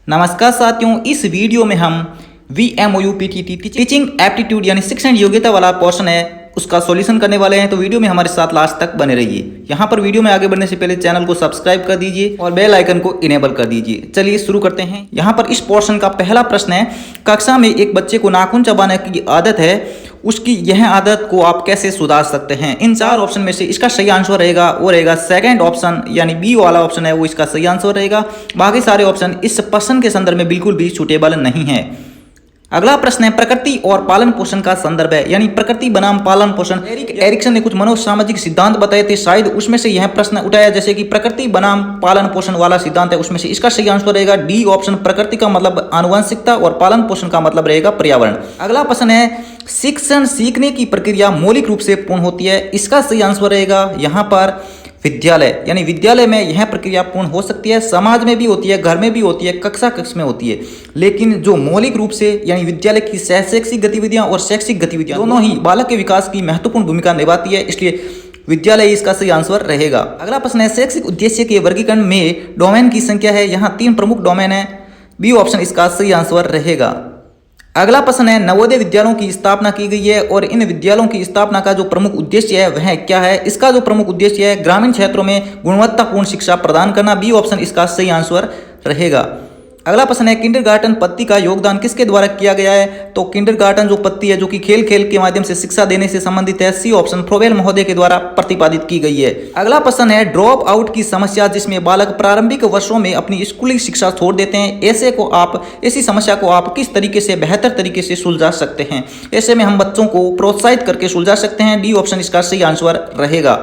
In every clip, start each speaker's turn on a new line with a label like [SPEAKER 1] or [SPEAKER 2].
[SPEAKER 1] नमस्कार साथियों, इस वीडियो में हम VMOU-PTT टीचिंग एप्टीट्यूड यानी शिक्षण योग्यता वाला पोर्शन है उसका सॉल्यूशन करने वाले हैं। तो वीडियो में हमारे साथ लास्ट तक बने रहिए। यहाँ पर वीडियो में आगे बढ़ने से पहले चैनल को सब्सक्राइब कर दीजिए और बेल आइकन को इनेबल कर दीजिए। चलिए शुरू करते हैं। यहाँ पर इस पोर्शन का पहला प्रश्न है, कक्षा में एक बच्चे को नाखून चबाने की आदत है, उसकी यह आदत को आप कैसे सुधार सकते हैं। इन चार ऑप्शन में से इसका सही आंसर रहेगा वो रहेगा सेकंड ऑप्शन, यानी बी वाला ऑप्शन है वो इसका सही आंसर रहेगा। बाकी सारे ऑप्शन इस प्रश्न के संदर्भ में बिल्कुल भी सूटेबल नहीं है। अगला प्रश्न है, प्रकृति और पालन पोषण का संदर्भ है, यानी प्रकृति बनाम पालन पोषण। एरिक्सन ने कुछ मनोसामाजिक सिद्धांत बताए थे, शायद उसमें से यह प्रश्न उठाया, जैसे कि प्रकृति बनाम पालन पोषण वाला सिद्धांत है, उसमें से इसका सही आंसर रहेगा डी ऑप्शन। प्रकृति का मतलब आनुवंशिकता और पालन पोषण का मतलब रहेगा पर्यावरण। अगला प्रश्न है, शिक्षण सीखने की प्रक्रिया मौलिक रूप से पूर्ण होती है, इसका सही आंसर रहेगा यहाँ पर विद्यालय, यानी विद्यालय में यह प्रक्रिया पूर्ण हो सकती है। समाज में भी होती है, घर में भी होती है, कक्षा कक्ष में होती है, लेकिन जो मौलिक रूप से यानी विद्यालय की शैक्षिक गतिविधियां और शैक्षिक गतिविधियां दोनों ही बालक के विकास की महत्वपूर्ण भूमिका निभाती है, इसलिए विद्यालय इसका सही आंसर रहेगा। अगला प्रश्न है, शैक्षिक उद्देश्य के वर्गीकरण में डोमेन की संख्या है, यहाँ 3 प्रमुख डोमेन है, बी ऑप्शन इसका सही आंसर रहेगा। अगला प्रश्न है, नवोदय विद्यालयों की स्थापना की गई है और इन विद्यालयों की स्थापना का जो प्रमुख उद्देश्य है वह क्या है। इसका जो प्रमुख उद्देश्य है ग्रामीण क्षेत्रों में गुणवत्तापूर्ण शिक्षा प्रदान करना, बी ऑप्शन इसका सही आंसर रहेगा। अगला प्रश्न है, किंडरगार्टन पद्धति का योगदान किसके द्वारा किया गया है। तो किंडरगार्टन जो पद्धति है जो कि खेल खेल के माध्यम से शिक्षा देने से संबंधित है, सी ऑप्शन फ्रोवेल महोदय के द्वारा प्रतिपादित की गई है। अगला प्रश्न है, ड्रॉप आउट की समस्या, जिसमें बालक प्रारंभिक वर्षों में अपनी स्कूली शिक्षा छोड़ देते हैं, ऐसी समस्या को आप किस तरीके से बेहतर तरीके से सुलझा सकते हैं। ऐसे में हम बच्चों को प्रोत्साहित करके सुलझा सकते हैं, डी ऑप्शन इसका सही आंसर रहेगा।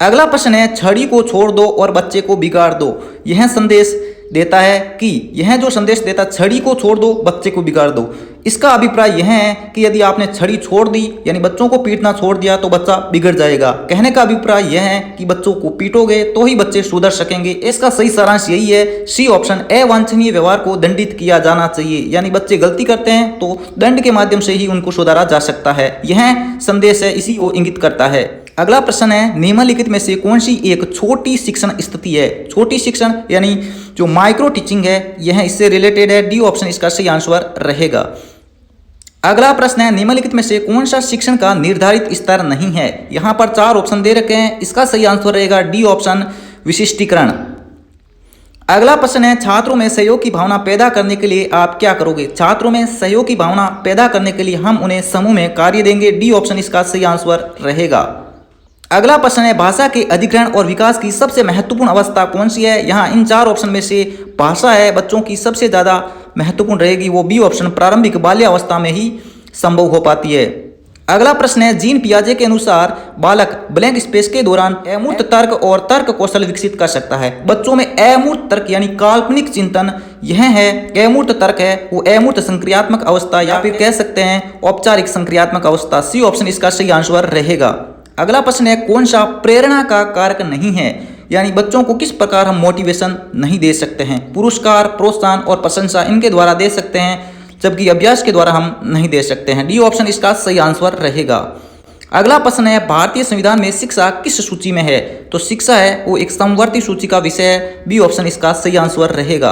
[SPEAKER 1] अगला प्रश्न है, छड़ी को छोड़ दो और बच्चे को बिगाड़ दो, यह संदेश देता है कि यह जो संदेश देता, छड़ी को छोड़ दो बच्चे को बिगाड़ दो, इसका अभिप्राय यह है कि यदि आपने छड़ी छोड़ दी यानी बच्चों को पीटना छोड़ दिया तो बच्चा बिगड़ जाएगा। कहने का अभिप्राय यह है कि बच्चों को पीटोगे तो ही बच्चे सुधर सकेंगे। इसका सही सारांश यही है, सी ऑप्शन, अवांछनीय व्यवहार को दंडित किया जाना चाहिए, यानी बच्चे गलती करते हैं तो दंड के माध्यम से ही उनको सुधारा जा सकता है, यह संदेश है, इसी को इंगित करता है। अगला प्रश्न है, निम्नलिखित में से कौन सी एक छोटी शिक्षण स्थिति है। छोटी शिक्षण यानी जो माइक्रो टीचिंग है यह इससे रिलेटेड है, डी ऑप्शन इसका सही आंसर रहेगा। अगला प्रश्न है, निम्नलिखित में से कौन सा शिक्षण का निर्धारित स्तर नहीं है। यहाँ पर 4 ऑप्शन दे रखे हैं, इसका सही आंसर रहेगा डी ऑप्शन, विशिष्टीकरण। अगला प्रश्न है, छात्रों में सहयोग की भावना पैदा करने के लिए आप क्या करोगे। छात्रों में सहयोग की भावना पैदा करने के लिए हम उन्हें समूह में कार्य देंगे, डी ऑप्शन इसका सही आंसर रहेगा। अगला प्रश्न है, भाषा के अधिग्रहण और विकास की सबसे महत्वपूर्ण अवस्था कौन सी है। यहाँ इन 4 ऑप्शन में से भाषा है बच्चों की सबसे ज़्यादा महत्वपूर्ण रहेगी, वो बी ऑप्शन, प्रारंभिक बाल्यावस्था में ही संभव हो पाती है। अगला प्रश्न है, जीन पियाजे के अनुसार बालक ब्लैंक स्पेस के दौरान अमूर्त तर्क और तर्क कौशल विकसित कर सकता है। बच्चों में अमूर्त तर्क यानी काल्पनिक चिंतन यह है, अमूर्त तर्क है वो अमूर्त संक्रियात्मक अवस्था या फिर कह सकते हैं औपचारिक संक्रियात्मक अवस्था, सी ऑप्शन इसका सही आंसर रहेगा। अगला प्रश्न है, कौन सा प्रेरणा का कारक नहीं है, यानी बच्चों को किस प्रकार हम मोटिवेशन नहीं दे सकते हैं। पुरस्कार, प्रोत्साहन और प्रशंसा इनके द्वारा दे सकते हैं, जबकि अभ्यास के द्वारा हम नहीं दे सकते हैं, डी ऑप्शन इसका सही आंसर रहेगा। अगला प्रश्न है, भारतीय संविधान में शिक्षा किस सूची में है। तो शिक्षा है वो एक समवर्ती सूची का विषय है, बी ऑप्शन इसका सही आंसर रहेगा।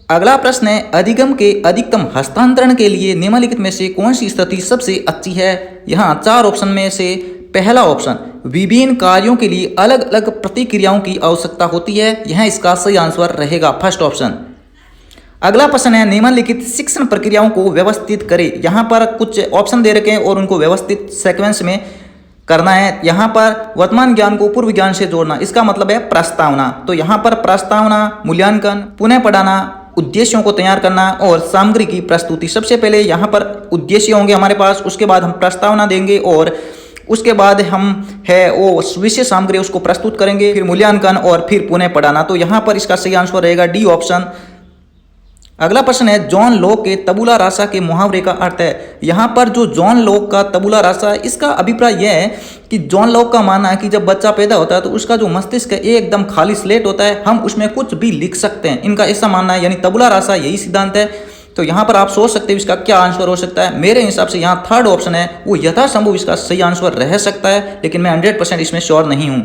[SPEAKER 1] अगला प्रश्न है, अधिगम के अधिकतम हस्तांतरण के लिए निम्नलिखित में से कौन सी स्थिति सबसे अच्छी है। यहाँ 4 ऑप्शन में से पहला ऑप्शन, विभिन्न कार्यों के लिए अलग अलग प्रतिक्रियाओं की आवश्यकता होती है, यह इसका सही आंसर रहेगा, फर्स्ट ऑप्शन। अगला प्रश्न है, निम्नलिखित शिक्षण प्रक्रियाओं को व्यवस्थित करें। यहाँ पर कुछ ऑप्शन दे रखे हैं और उनको व्यवस्थित सीक्वेंस में करना है। यहाँ पर वर्तमान ज्ञान को पूर्व ज्ञान से जोड़ना, इसका मतलब है प्रस्तावना। तो यहाँ पर प्रस्तावना, मूल्यांकन, पुनः पढ़ाना, उद्देश्यों को तैयार करना और सामग्री की प्रस्तुति। सबसे पहले यहाँ पर उद्देश्य होंगे हमारे पास, उसके बाद हम प्रस्तावना देंगे और उसके बाद हम है वो विषय सामग्री उसको प्रस्तुत करेंगे, फिर मूल्यांकन और फिर पुनः पढ़ाना। तो यहाँ पर इसका सही आंसर रहेगा डी ऑप्शन। अगला प्रश्न है, जॉन लॉक के तबुला रासा के मुहावरे का अर्थ है। यहाँ पर जो जॉन लॉक का तबुला रासा है, इसका अभिप्राय यह है कि जॉन लॉक का मानना है कि जब बच्चा पैदा होता है तो उसका जो मस्तिष्क है एकदम खाली स्लेट होता है, हम उसमें कुछ भी लिख सकते हैं, इनका ऐसा मानना है, यानी तबुला रासा यही सिद्धांत है। तो यहाँ पर आप सोच सकते हो इसका क्या आंसर हो सकता है। मेरे हिसाब से यहाँ 3rd ऑप्शन है वो यथासंभव इसका सही आंसर रह सकता है, लेकिन मैं 100% इसमें श्योर नहीं हूँ।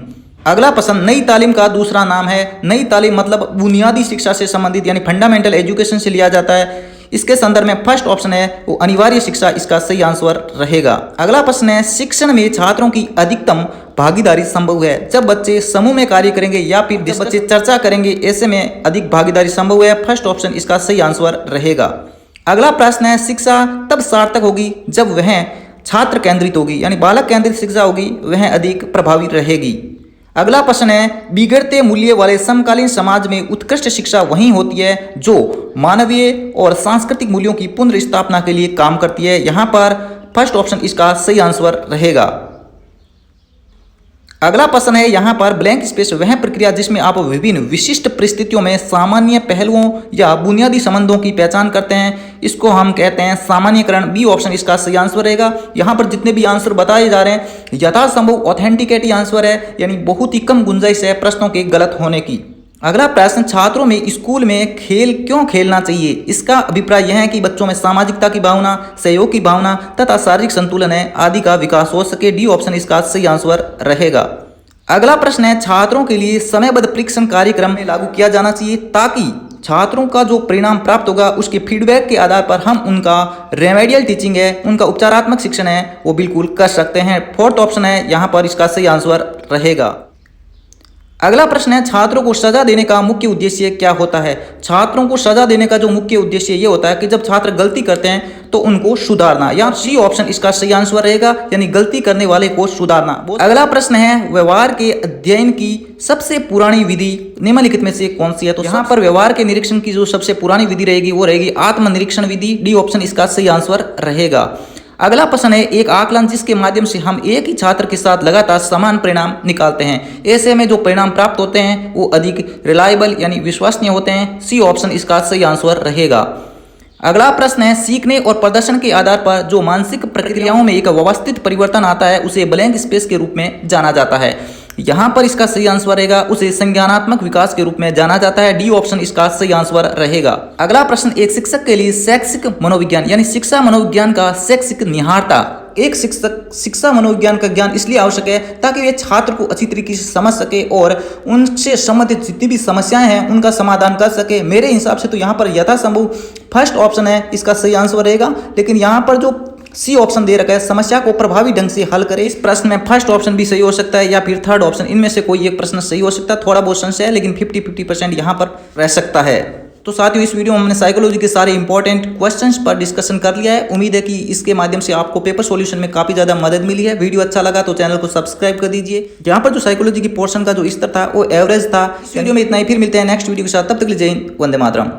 [SPEAKER 1] अगला प्रश्न, नई तालीम का दूसरा नाम है। नई तालीम मतलब बुनियादी शिक्षा से संबंधित यानी फंडामेंटल एजुकेशन से लिया जाता है। इसके संदर्भ में फर्स्ट ऑप्शन है वो अनिवार्य शिक्षा, इसका सही आंसर रहेगा। अगला प्रश्न है, शिक्षण में छात्रों की अधिकतम भागीदारी संभव है। जब बच्चे समूह में कार्य करेंगे या फिर बच्चे चर्चा करेंगे, ऐसे में अधिक भागीदारी संभव है। फर्स्ट ऑप्शन इसका सही आंसर रहेगा। अगला प्रश्न है, शिक्षा तब सार्थक होगी जब वह छात्र केंद्रित होगी यानी बालक केंद्रित शिक्षा होगी, वह अधिक प्रभावी रहेगी। अगला प्रश्न है, बिगड़ते मूल्य वाले समकालीन समाज में उत्कृष्ट शिक्षा वही होती है जो मानवीय और सांस्कृतिक मूल्यों की पुनर्स्थापना के लिए काम करती है। यहाँ पर फर्स्ट ऑप्शन इसका सही आंसर रहेगा। अगला प्रश्न है, यहाँ पर ब्लैंक स्पेस वह प्रक्रिया जिसमें आप विभिन्न विशिष्ट परिस्थितियों में सामान्य पहलुओं या बुनियादी संबंधों की पहचान करते हैं, इसको हम कहते हैं सामान्यीकरण। बी ऑप्शन इसका सही आंसर रहेगा। यहाँ पर जितने भी आंसर बताए जा रहे हैं यथासंभव ऑथेंटिकेटी आंसर है, यानी बहुत ही कम गुंजाइश है प्रश्नों के गलत होने की। अगला प्रश्न, छात्रों में स्कूल में खेल क्यों खेलना चाहिए? इसका अभिप्राय यह है कि बच्चों में सामाजिकता की भावना, सहयोग की भावना तथा शारीरिक संतुलन है आदि का विकास हो सके। डी ऑप्शन इसका सही आंसर रहेगा। अगला प्रश्न है, छात्रों के लिए समयबद्ध परीक्षण कार्यक्रम में लागू किया जाना चाहिए ताकि छात्रों का जो परिणाम प्राप्त होगा उसके फीडबैक के आधार पर हम उनका रेमेडियल टीचिंग है, उनका उपचारात्मक शिक्षण है, वो बिल्कुल कर सकते हैं। फोर्थ ऑप्शन है यहाँ पर इसका सही आंसर रहेगा। अगला प्रश्न है, छात्रों को सजा देने का मुख्य उद्देश्य क्या होता है? छात्रों को सजा देने का जो मुख्य उद्देश्य ये होता है कि जब छात्र गलती करते हैं तो उनको सुधारना, या सी ऑप्शन इसका सही आंसर रहेगा, यानी गलती करने वाले को सुधारना। अगला प्रश्न है, व्यवहार के अध्ययन की सबसे पुरानी विधि निम्नलिखित में से कौन सी है? तो यहाँ पर व्यवहार के निरीक्षण की जो सबसे पुरानी विधि रहेगी वो रहेगी आत्मनिरीक्षण विधि। डी ऑप्शन इसका सही आंसर रहेगा। अगला प्रश्न है, एक आकलन जिसके माध्यम से हम एक ही छात्र के साथ लगातार समान परिणाम निकालते हैं, ऐसे में जो परिणाम प्राप्त होते हैं वो अधिक रिलायबल यानी विश्वसनीय होते हैं। सी ऑप्शन इसका सही आंसर रहेगा। अगला प्रश्न है, सीखने और प्रदर्शन के आधार पर जो मानसिक प्रक्रियाओं में एक व्यवस्थित परिवर्तन आता है उसे ब्लैंक स्पेस के रूप में जाना जाता है। यहाँ पर इसका सही आंसर रहेगा, उसे संज्ञानात्मक विकास के रूप में जाना जाता है। डी ऑप्शन इसका सही आंसर रहेगा। अगला प्रश्न, एक शिक्षक के लिए शैक्षिक मनोविज्ञान यानी शिक्षा मनोविज्ञान का शैक्षिक निहारता। एक शिक्षक शिक्षा मनोविज्ञान का ज्ञान इसलिए आवश्यक है ताकि वे छात्र को अच्छी तरीके से समझ सके और उनसे संबंधित जितनी भी समस्याएं हैं उनका समाधान कर सके। मेरे हिसाब से तो यहाँ पर यथासंभव फर्स्ट ऑप्शन है इसका सही आंसर रहेगा, लेकिन यहाँ पर जो सी ऑप्शन दे रखा है समस्या को प्रभावी ढंग से हल करे, इस प्रश्न में फर्स्ट ऑप्शन भी सही हो सकता है या फिर थर्ड ऑप्शन, इनमें से कोई एक प्रश्न सही हो सकता है। थोड़ा बहुत संशय है लेकिन 50-50% यहाँ पर रह सकता है। तो साथियों, इस वीडियो में हमने साइकोलॉजी के सारे इंपॉर्टेंट क्वेश्चंस पर डिस्कशन कर लिया है। उम्मीद है कि इसके माध्यम से आपको पेपर सॉल्यूशन में काफी ज्यादा मदद मिली है। वीडियो अच्छा लगा तो चैनल को सब्सक्राइब कर दीजिए। यहाँ पर जो साइकोलॉजी की पोर्शन का जो स्तर था वो एवरेज था। इस वीडियो में इतना ही, फिर मिलते हैं नेक्स्ट वीडियो के साथ। तब तक के लिए जय हिंद, वंदे मातरम।